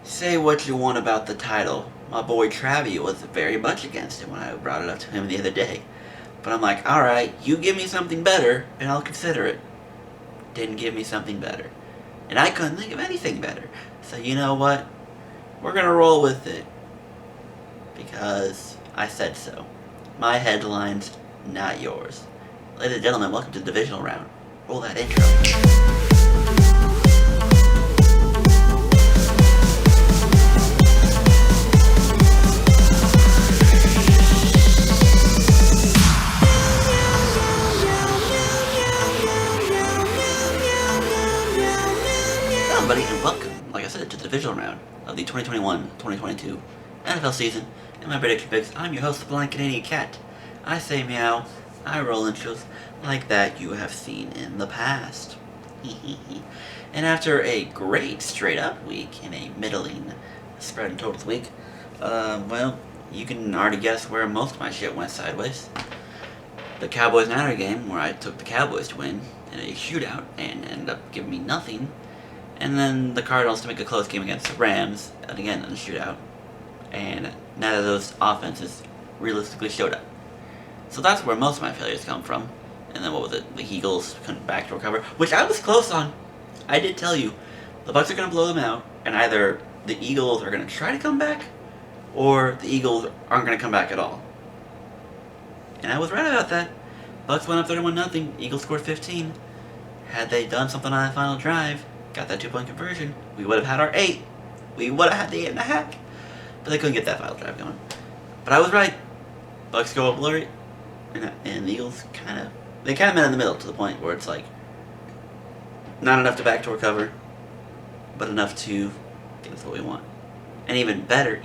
Say what you want about the title. My boy Travi was very much against it when I brought it up to him the other day. But I'm like, alright, you give me something better, and I'll consider it. Didn't give me something better. And I couldn't think of anything better. So you know what? We're gonna roll with it. Because I said so. My headlines, not yours. Ladies and gentlemen, welcome to the Divisional round. Roll that intro. Everybody, and welcome, like I said, to the Divisional round of the 2021-2022 NFL season. And my prediction picks, I'm your host, the Blind Canadian Cat. I say meow, I roll intros like that you have seen in the past. And after a great straight-up week and a middling spread and totals week, well, you can already guess where most of my shit went sideways. The Cowboys-Niners game, where I took the Cowboys to win in a shootout and ended up giving me nothing. And then the Cardinals to make a close game against the Rams, and again in a shootout. And none of those offenses realistically showed up. So that's where most of my failures come from. And then what was it? The Eagles couldn't back to recover, which I was close on. I did tell you, the Bucs are going to blow them out, and either the Eagles are going to try to come back, or the Eagles aren't going to come back at all. And I was right about that. Bucs went up 31-0. Eagles scored 15. Had they done something on that final drive, got that 2-point conversion, we would have had our 8. We would have had the 8.5. But they couldn't get that final drive going. But I was right. Bucs go up blurry, and the Eagles kind of met in the middle to the point where it's like not enough to backdoor cover, but enough to get us what we want. And even better,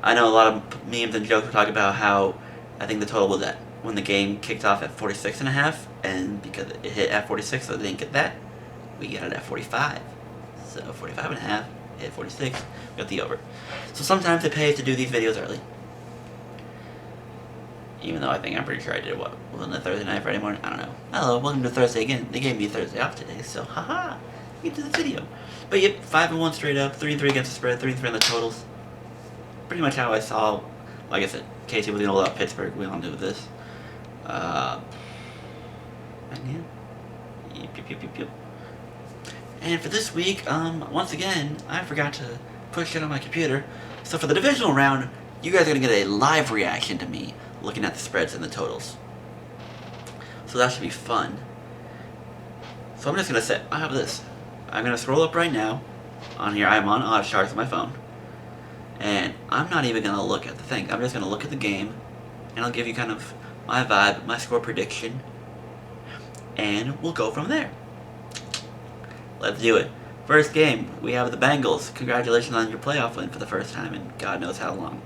I know a lot of memes and jokes were talking about how I think the total was at when the game kicked off at 46.5, and because it hit at 46, so they didn't get that, we got it at 45. So 45.5, hit 46, we got the over. So sometimes it pays to do these videos early. Even though I'm pretty sure I did what? Wasn't it Thursday night, Friday morning? I don't know. Hello, welcome to Thursday again. They gave me a Thursday off today, so haha, get to the video. But yep, 5-1 straight up, 3-3 against the spread, 3-3 on the totals. Pretty much how I saw, like I said, Casey was gonna hold out Pittsburgh. We all knew this. And yeah. Yep. And for this week, once again, I forgot to push it on my computer. So for the divisional round, you guys are gonna get a live reaction to me looking at the spreads and the totals. So that should be fun. So I'm just gonna say, I have this. I'm gonna scroll up right now. On here, I'm on Odd Sharks on my phone. And I'm not even gonna look at the thing. I'm just gonna look at the game, and I'll give you kind of my vibe, my score prediction, and we'll go from there. Let's do it. First game, we have the Bengals. Congratulations on your playoff win for the first time in God knows how long.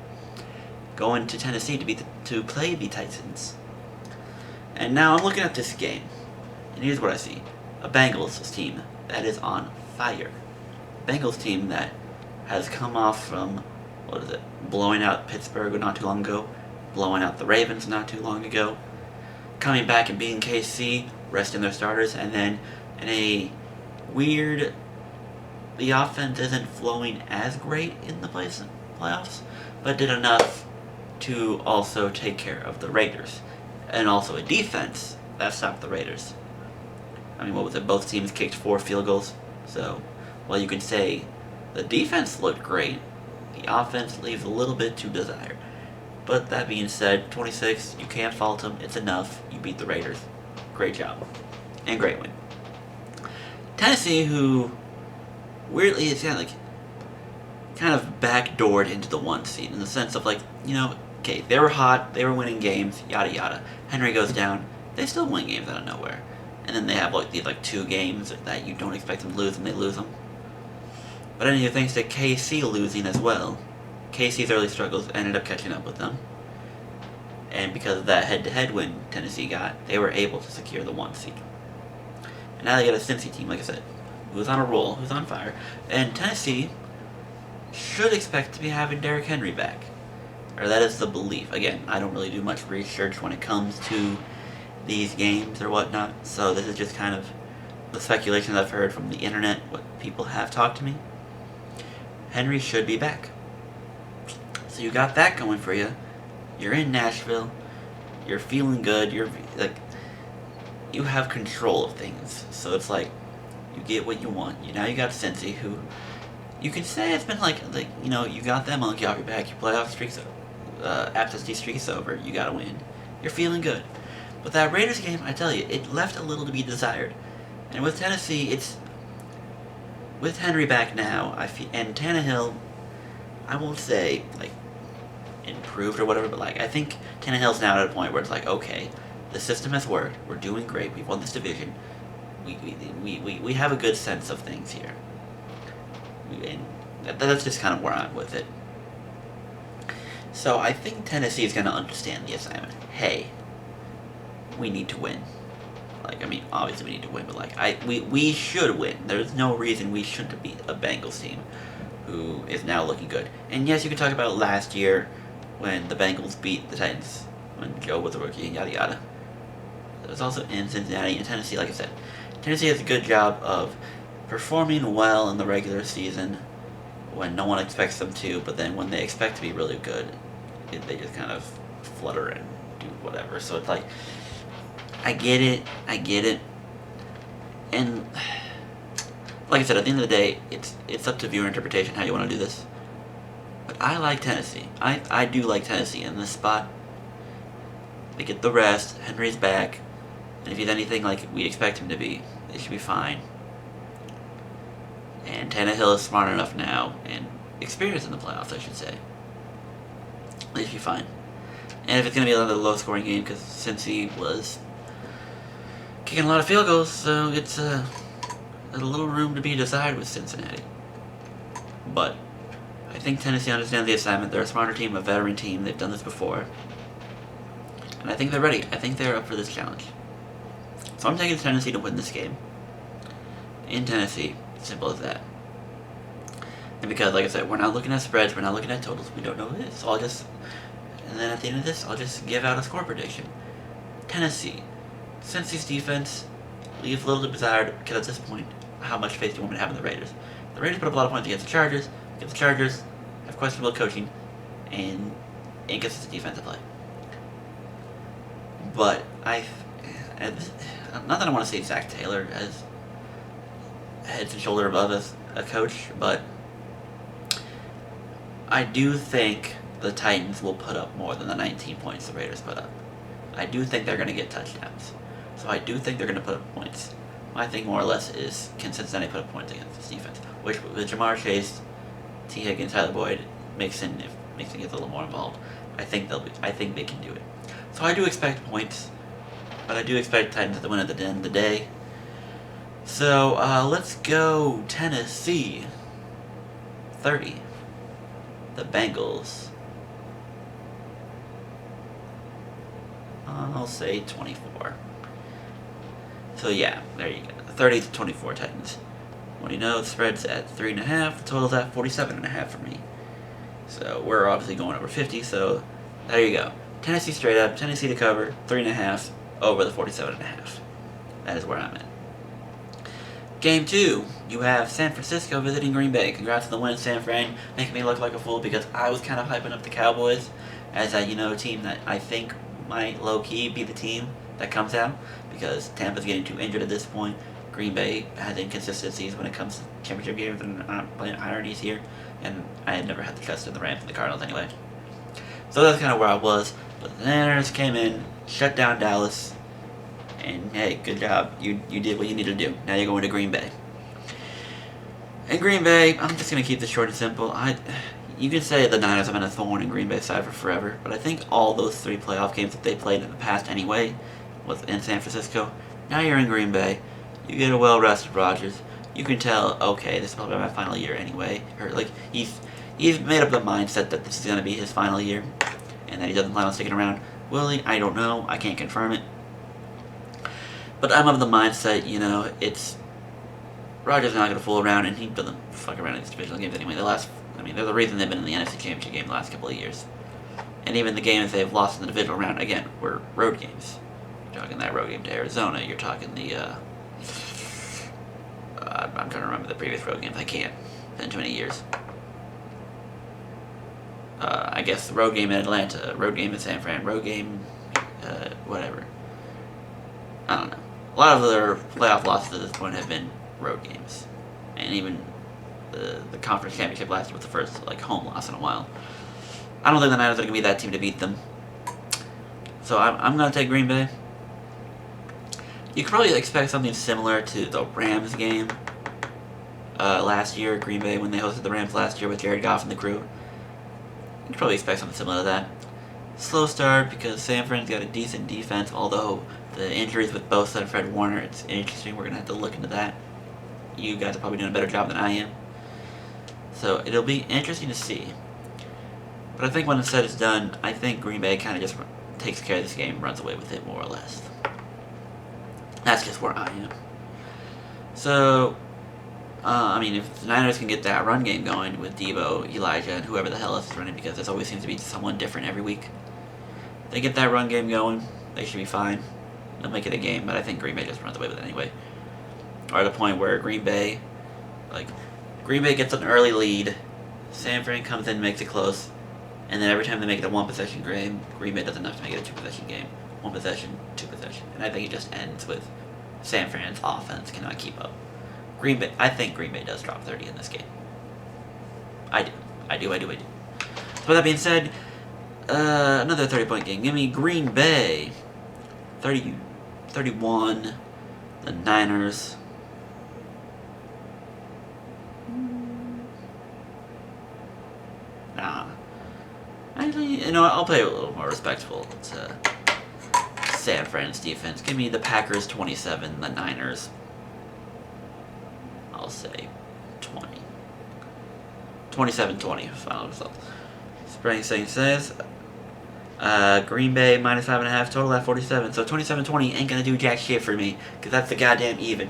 Going to Tennessee to play the Titans. And now I'm looking at this game, and here's what I see. A Bengals team that is on fire. Bengals team that has come off from, blowing out Pittsburgh not too long ago, blowing out the Ravens not too long ago, coming back and beating KC, resting their starters, and then in a weird, the offense isn't flowing as great in the playoffs, but did enough to also take care of the Raiders. And also a defense that stopped the Raiders. I mean, what was it? Both teams kicked 4 field goals. So, while you can say the defense looked great, the offense leaves a little bit to desire. But that being said, 26, you can't fault them. It's enough. You beat the Raiders. Great job. And great win. Tennessee, who weirdly is kind of backdoored into the 1 seed in the sense of okay, they were hot, they were winning games, yada yada. Henry goes down, they still win games out of nowhere. And then they have these 2 games that you don't expect them to lose, and they lose them. But anyway, thanks to KC losing as well, KC's early struggles ended up catching up with them. And because of that head-to-head win Tennessee got, they were able to secure the 1 seed. And now they get a Cincy team, like I said, who's on a roll, who's on fire. And Tennessee should expect to be having Derrick Henry back. Or that is the belief. Again, I don't really do much research when it comes to these games or whatnot, so this is just kind of the speculations I've heard from the internet, what people have talked to me. Henry should be back. So you got that going for you. You're in Nashville. You're feeling good. You're like, you have control of things. So it's like, you get what you want. Now you got Cincy, who you can say it's been like you got that monkey off your back. Your playoff streak's absentee streak's over. You got to win. You're feeling good. But that Raiders game, I tell you, it left a little to be desired. And with Tennessee, it's with Henry back now. And Tannehill, I won't say like improved or whatever, but like I think Tannehill's now at a point where it's like, okay, the system has worked. We're doing great. We've won this division. We have a good sense of things here. And that's just kind of where I'm with it. So I think Tennessee is going to understand the assignment. Hey, we need to win. Like, I mean, obviously we need to win, but like we should win. There's no reason we shouldn't beat a Bengals team who is now looking good. And yes, you can talk about last year when the Bengals beat the Titans when Joe was a rookie and yada yada. It was also in Cincinnati and Tennessee. Like I said, Tennessee does a good job of performing well in the regular season when no one expects them to, but then when they expect to be really good, they just kind of flutter and do whatever. So it's like, I get it, and like I said, at the end of the day, it's up to viewer interpretation how you want to do this. But I like Tennessee. I do like Tennessee in this spot. They get the rest. Henry's back, and if he's anything like we expect him to be, they should be fine. And Tannehill is smart enough now, and experienced in the playoffs, I should say. They should be fine. And if it's going to be another low-scoring game, because Cincy was kicking a lot of field goals, so it's a little room to be desired with Cincinnati. But I think Tennessee understands the assignment. They're a smarter team, a veteran team. They've done this before. And I think they're ready. I think they're up for this challenge. So I'm taking Tennessee to win this game. In Tennessee. Simple as that. And because, like I said, we're not looking at spreads, we're not looking at totals, we don't know who it is. So and then at the end of this, I'll just give out a score prediction. Tennessee. Cincy's defense leaves little to be desired, because at this point, how much faith do you want me to have in the Raiders? The Raiders put up a lot of points against the Chargers. Against the Chargers, have questionable coaching, and inconsistent defensive play. But not that I want to say Zach Taylor as heads and shoulder above as a coach, but I do think the Titans will put up more than the 19 points the Raiders put up. I do think they're going to get touchdowns. So I do think they're going to put up points. My thing more or less is, can Cincinnati put up points against this defense? Which with Jamar Chase, T. Higgins, Tyler Boyd, Mixon gets a little more involved, I think they can do it. So I do expect points, but I do expect Titans to win at the end of the day. So, let's go Tennessee 30. The Bengals, I'll say 24. So yeah, there you go. 30-24 Titans. What do you know? The spread's at 3.5. The total's at 47.5 for me. So we're obviously going over 50. So there you go. Tennessee straight up. Tennessee to cover 3.5 over the 47.5. That is where I'm at. Game 2, you have San Francisco visiting Green Bay. Congrats on the win, San Fran. Making me look like a fool because I was kind of hyping up the Cowboys as a team that I think might low-key be the team that comes out because Tampa's getting too injured at this point. Green Bay has inconsistencies when it comes to championship games, and I'm playing ironies here. And I had never had the trust in the Rams and the Cardinals anyway. So that's kind of where I was. But the Niners came in, shut down Dallas. And hey, good job. You did what you needed to do. Now you're going to Green Bay. And Green Bay, I'm just going to keep this short and simple. You can say the Niners have been a thorn in Green Bay's side for forever, but I think all those 3 playoff games that they played in the past anyway was in San Francisco. Now you're in Green Bay. You get a well-rested Rodgers. You can tell, okay, this is probably my final year anyway. Or like he's made up the mindset that this is going to be his final year, and that he doesn't plan on sticking around. Will he? I don't know. I can't confirm it. But I'm of the mindset, it's Rodgers not going to fool around, and he doesn't fuck around in these divisional games anyway. They're the reason they've been in the NFC Championship game the last couple of years. And even the games they've lost in the divisional round, again, were road games. You're talking that road game to Arizona. You're talking the, I'm trying to remember the previous road games. I can't. It's been too many years. guess road game in Atlanta, road game in San Fran, road game, whatever. I don't know. A lot of their playoff losses at this point have been road games, and even the conference championship last year was the first like home loss in a while. I don't think the Niners are going to be that team to beat them, so I'm going to take Green Bay. You could probably expect something similar to the Rams game last year, Green Bay, when they hosted the Rams last year with Jared Goff and the crew. You could probably expect something similar to that. Slow start because San Fran's got a decent defense, although the injuries with Bosa and Fred Warner, it's interesting. We're going to have to look into that. You guys are probably doing a better job than I am. So it'll be interesting to see. But I think when it's said it's done, I think Green Bay kind of just takes care of this game and runs away with it more or less. That's just where I am. So, I mean, if the Niners can get that run game going with Debo, Elijah, and whoever the hell else is running, because there always seems to be someone different every week. If they get that run game going, they should be fine. They'll make it a game, but I think Green Bay just runs away with it anyway. Or at a point where Green Bay gets an early lead, San Fran comes in, makes it close, and then every time they make it a one-possession game, Green Bay does enough to make it a two-possession game. One possession, two possession. And I think it just ends with San Fran's offense cannot keep up. I think Green Bay does drop 30 in this game. I do. So with that being said, another 30-point game. Give me Green Bay 31, the Niners. Nah. Actually, I'll play a little more respectful to San Fran's defense. Give me the Packers 27, the Niners, I'll say 20. 27-20, final result. Spring Saint says, Green Bay minus 5.5, total at 47. So 27-20 ain't gonna do jack shit for me, because that's the goddamn even.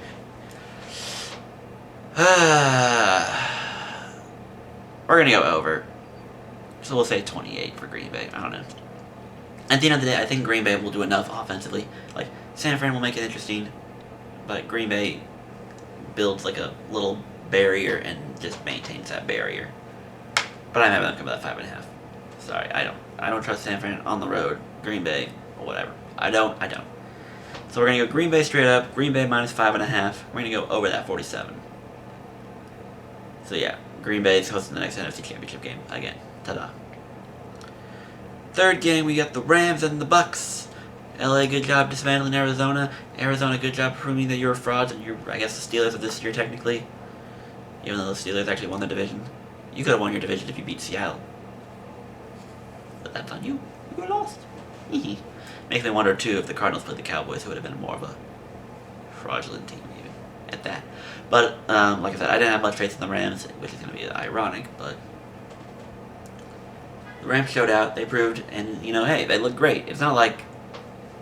We're gonna go over. So we'll say 28 for Green Bay. I don't know. At the end of the day, I think Green Bay will do enough offensively. Like, San Fran will make it interesting, but Green Bay builds like a little barrier and just maintains that barrier. But I'm having them come to that 5.5. Sorry, I don't trust San Fran on the road. Green Bay, or whatever. I don't. So we're gonna go Green Bay straight up. Green Bay minus 5.5. We're gonna go over that 47. So yeah, Green Bay is hosting the next NFC Championship game again. Ta-da. Third game, we got the Rams and the Bucks. LA, good job dismantling Arizona. Arizona, good job proving that you're frauds and you're, I guess, the Steelers of this year, technically. Even though the Steelers actually won the division. You could have won your division if you beat Seattle. But that's on you. You were lost. Makes me wonder, too, if the Cardinals played the Cowboys, who would have been more of a fraudulent team, even, at that. But, like I said, I didn't have much faith in the Rams, which is going to be ironic, but the Rams showed out, they proved, and, hey, they looked great. It's not like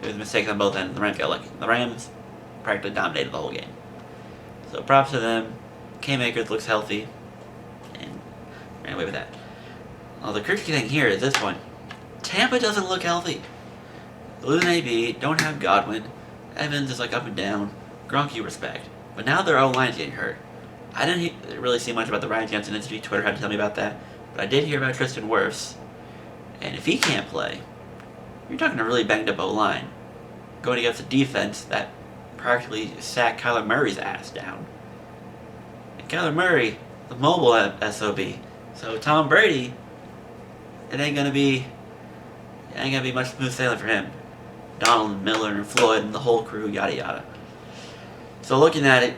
it was mistakes on both ends. The Rams got lucky. The Rams practically dominated the whole game. So props to them. K-Makers looks healthy, and ran away with that. Well, the crucial thing here is this one. Tampa doesn't look healthy. Losing AB, don't have Godwin. Evans is like up and down. Gronk, you respect. But now their O-line's getting hurt. I didn't really see much about the Ryan Jensen injury. Twitter had to tell me about that. But I did hear about Tristan Wirfs. And if he can't play, you're talking a really banged up O-line. Going against a defense that practically sacked Kyler Murray's ass down. And Kyler Murray, the mobile SOB. So Tom Brady, it ain't gonna be much smooth sailing for him. Donald and Miller and Floyd and the whole crew, yada yada. So looking at it,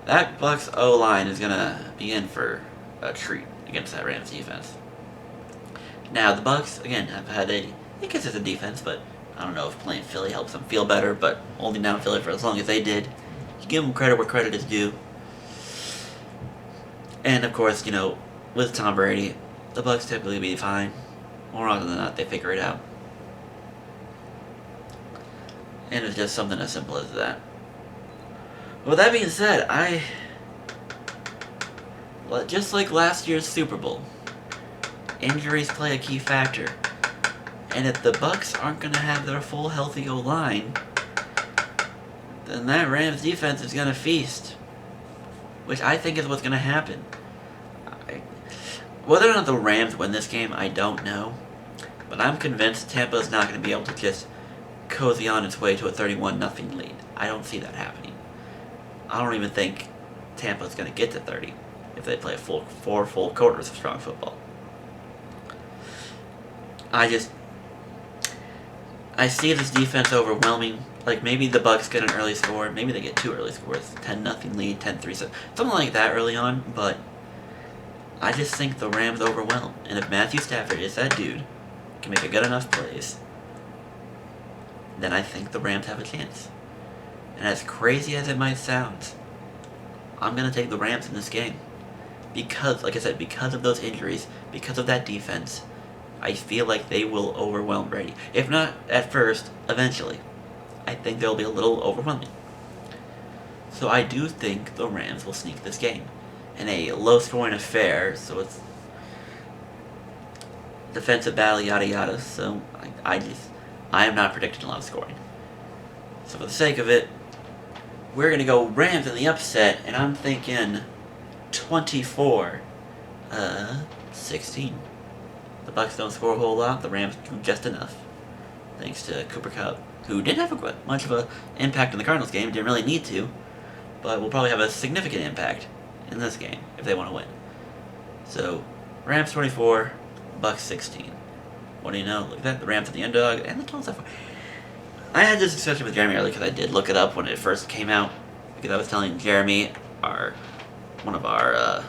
that Bucs O-line is gonna be in for a treat against that Rams defense. Now the Bucs again have had a inconsistent defense, but I don't know if playing Philly helps them feel better. But holding down Philly for as long as they did, you give them credit where credit is due. And of course, with Tom Brady, the Bucs typically be fine. More often than not, they figure it out. And it's just something as simple as that. With that being said, just like last year's Super Bowl, injuries play a key factor. And if the Bucs aren't going to have their full healthy O-line, then that Rams defense is going to feast. Which I think is what's going to happen. Whether or not the Rams win this game, I don't know. But I'm convinced Tampa's not going to be able to just cozy on its way to a 31-0 lead. I don't see that happening. I don't even think Tampa's going to get to 30 if they play four full quarters of strong football. I see this defense overwhelming. Like, maybe the Bucs get an early score. Maybe they get 2 early scores. 10-0 lead, 10-3, something like that early on. But I just think the Rams overwhelm. And if Matthew Stafford is that dude, can make a good enough plays, then I think the Rams have a chance. And as crazy as it might sound, I'm going to take the Rams in this game. Because, like I said, because of those injuries, because of that defense, I feel like they will overwhelm Brady. If not at first, eventually. I think they'll be a little overwhelming. So I do think the Rams will sneak this game. In a low-scoring affair, so it's defensive battle, yada yada, so I am not predicting a lot of scoring. So for the sake of it, we're going to go Rams in the upset, and I'm thinking 24-16. The Bucs don't score a whole lot, the Rams do just enough. Thanks to Cooper Kupp, who didn't have much of an impact in the Cardinals game, didn't really need to, but will probably have a significant impact in this game if they want to win. So, Rams 24, Bucs 16. What do you know? Look at that, the Rams are the underdog, and the total's that far. I had this discussion with Jeremy earlier because I did look it up when it first came out, because I was telling Jeremy, one of our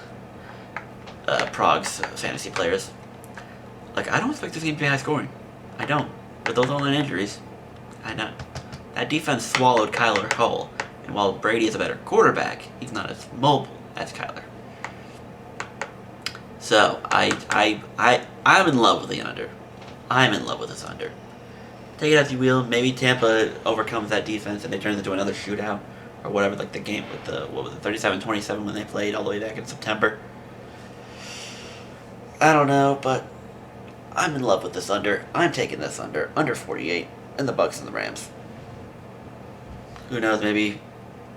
Progs fantasy players, like, I don't expect this game to be high scoring. I don't. With those online injuries, I know. That defense swallowed Kyler whole, and while Brady is a better quarterback, he's not as mobile as Kyler. So, I'm in love with the under. I'm in love with this under. Take it as you will. Maybe Tampa overcomes that defense and they turn it into another shootout or whatever, like the game with the 37-27 when they played all the way back in September. I don't know, but I'm in love with this under. I'm taking this under 48, and the Bucs and the Rams. Who knows? Maybe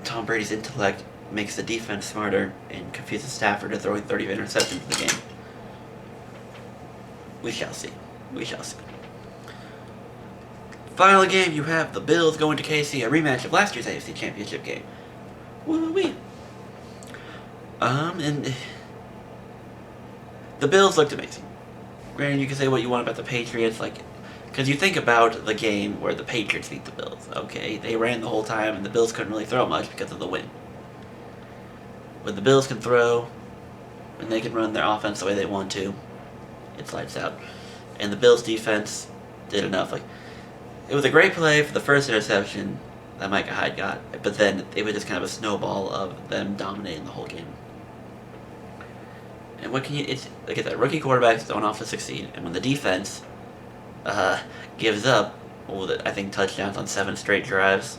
Tom Brady's intellect makes the defense smarter and confuses Stafford to throwing 30 interceptions in the game. We shall see. We shall see. Final game, you have the Bills going to KC, a rematch of last year's AFC Championship game. Woo-wee. And the Bills looked amazing. Granted, you can say what you want about the Patriots, because you think about the game where the Patriots beat the Bills. Okay, they ran the whole time, and the Bills couldn't really throw much because of the wind. When the Bills can throw, and they can run their offense the way they want to, it's lights out. And the Bills' defense did enough. It was a great play for the first interception that Micah Hyde got, but then it was just kind of a snowball of them dominating the whole game. And what can you? It's like I said, rookie quarterbacks don't often succeed, and when the defense gives up, I think touchdowns on 7 straight drives,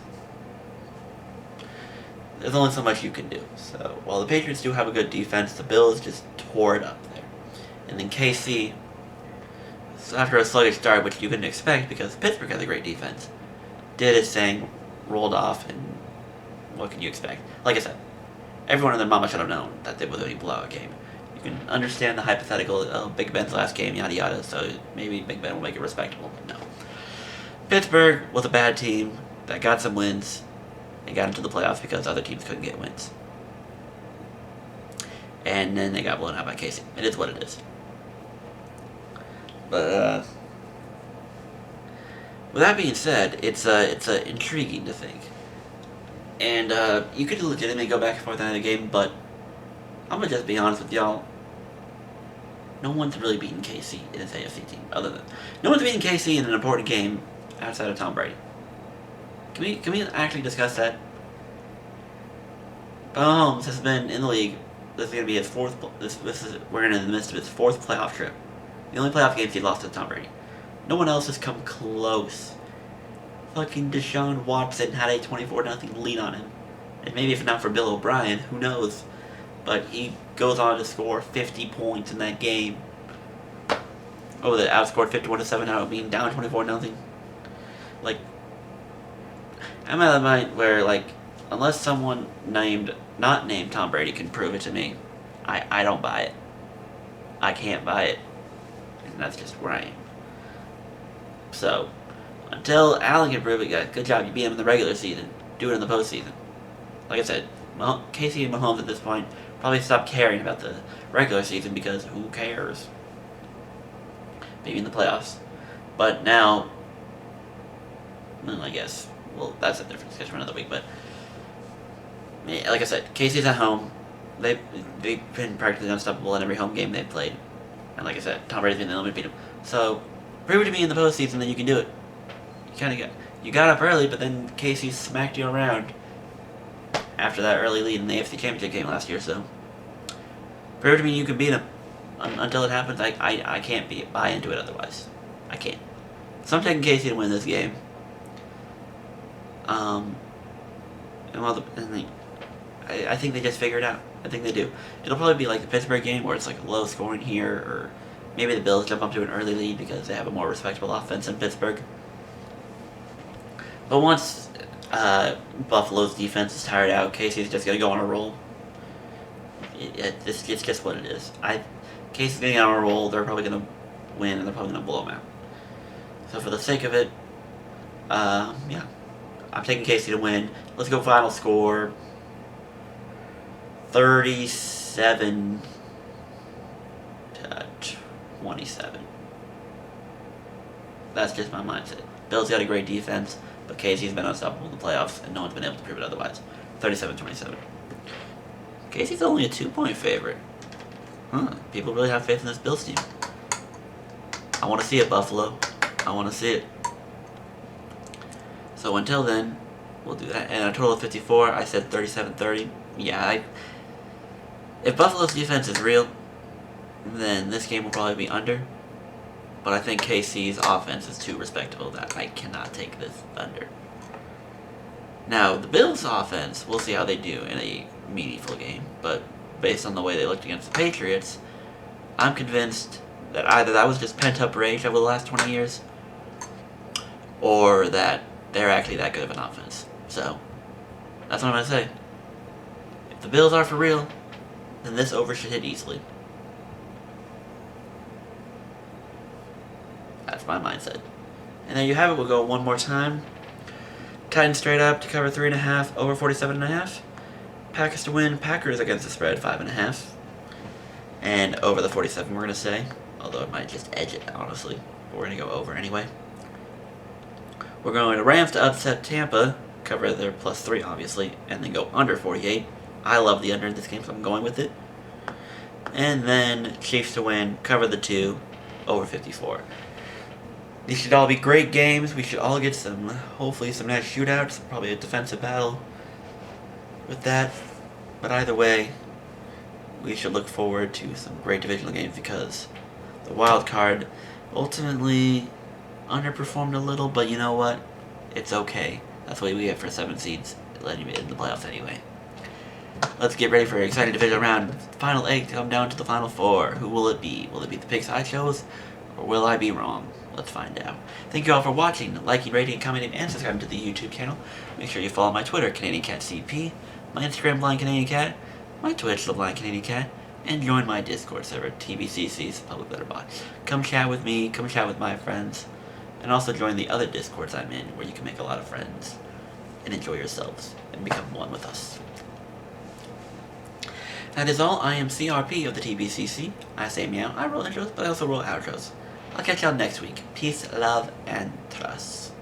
there's only so much you can do. So while the Patriots do have a good defense, the Bills just tore it up there. And then KC, so after a sluggish start, which you couldn't expect because Pittsburgh has a great defense, did its thing, rolled off, and what can you expect? Like I said, everyone and their mama should have known that it was a blowout game. You can understand the hypothetical, Big Ben's last game, yada yada, so maybe Big Ben will make it respectable, but no. Pittsburgh was a bad team that got some wins and got into the playoffs because other teams couldn't get wins. And then they got blown out by KC. It is what it is. But with that being said, it's intriguing to think. And you could legitimately go back and forth on the game, but I'm going to just be honest with y'all. No one's really beaten KC in this AFC team. No one's beaten KC in an important game outside of Tom Brady. Can we actually discuss that? Mahomes has been in the league. This is going to be his fourth. We're in the midst of his 4th playoff trip. The only playoff games he lost to Tom Brady. No one else has come close. Fucking Deshaun Watson had a 24-0 lead on him. And maybe if not for Bill O'Brien, who knows? But he goes on to score 50 points in that game. Oh, they outscored 51-7 out of being down 24-0. I'm at the point where, unless someone not named Tom Brady can prove it to me, I don't buy it. I can't buy it. And that's just where I am. So, until Allen can prove it, guys, good job. You beat him in the regular season. Do it in the postseason. Like I said, Casey and Mahomes at this point probably stopped caring about the regular season because who cares? Maybe in the playoffs. But now, well, I guess, well, that's a different discussion for another week. But yeah, like I said, Casey's at home. They've been practically unstoppable in every home game they've played. And like I said, Tom Brady's been the only one to beat him. So, prove it to me in the postseason that you can do it. You got up early, but then Casey smacked you around after that early lead in the AFC Championship game last year. So, prove to me you can beat him. Until it happens, I can't buy into it otherwise. I can't. So I'm taking Casey to win this game. I think they just figure it out. I think they do. It'll probably be like the Pittsburgh game where it's like low scoring here, or maybe the Bills jump up to an early lead because they have a more respectable offense in Pittsburgh. But once Buffalo's defense is tired out, Casey's just going to go on a roll. It's just what it is. Casey's going to get on a roll, they're probably going to win, and they're probably going to blow them out. So for the sake of it, yeah. I'm taking Casey to win. Let's go final score. 37-27. That's just my mindset. Bill's got a great defense, but Casey's been unstoppable in the playoffs, and no one's been able to prove it otherwise. 37-27. Casey's only a 2-point favorite. People really have faith in this Bills team. I want to see it, Buffalo. I want to see it. So until then, we'll do that. And a total of 54. I said 37-30. Yeah, if Buffalo's defense is real, then this game will probably be under. But I think KC's offense is too respectable that I cannot take this under. Now, the Bills' offense, we'll see how they do in a meaningful game. But based on the way they looked against the Patriots, I'm convinced that either that was just pent-up rage over the last 20 years, or that they're actually that good of an offense. So, that's what I'm going to say. If the Bills are for real, then this over should hit easily. That's my mindset. And there you have it. We'll go one more time. Titans straight up to cover 3.5 over 47.5. Packers to win. Packers against the spread 5.5. And over the 47 we're going to say. Although it might just edge it, honestly. But we're going to go over anyway. We're going to Rams to upset Tampa. Cover their +3, obviously. And then go under 48. I love the under in this game, so I'm going with it. And then Chiefs to win. Cover the 2 over 54. These should all be great games. We should all get hopefully some nice shootouts. Probably a defensive battle with that. But either way, we should look forward to some great divisional games because the wild card ultimately underperformed a little, but you know what? It's okay. That's what we get for 7 seeds, letting you in the playoffs anyway. Let's get ready for an exciting divisional round. Final 8 to come down to the final 4. Who will it be? Will it be the picks I chose, or will I be wrong? Let's find out. Thank you all for watching, liking, rating, commenting, and subscribing to the YouTube channel. Make sure you follow my Twitter, CanadianCatCP, my Instagram, Blind Canadian Cat, my Twitch, The Blind Canadian Cat, and join my Discord server, TBCC's Public Letterbox. Come chat with me, come chat with my friends, and also join the other Discords I'm in, where you can make a lot of friends and enjoy yourselves and become one with us. That is all. I am CRP of the TBCC. I say meow. I roll intros, but I also roll outros. I'll catch y'all next week. Peace, love, and trust.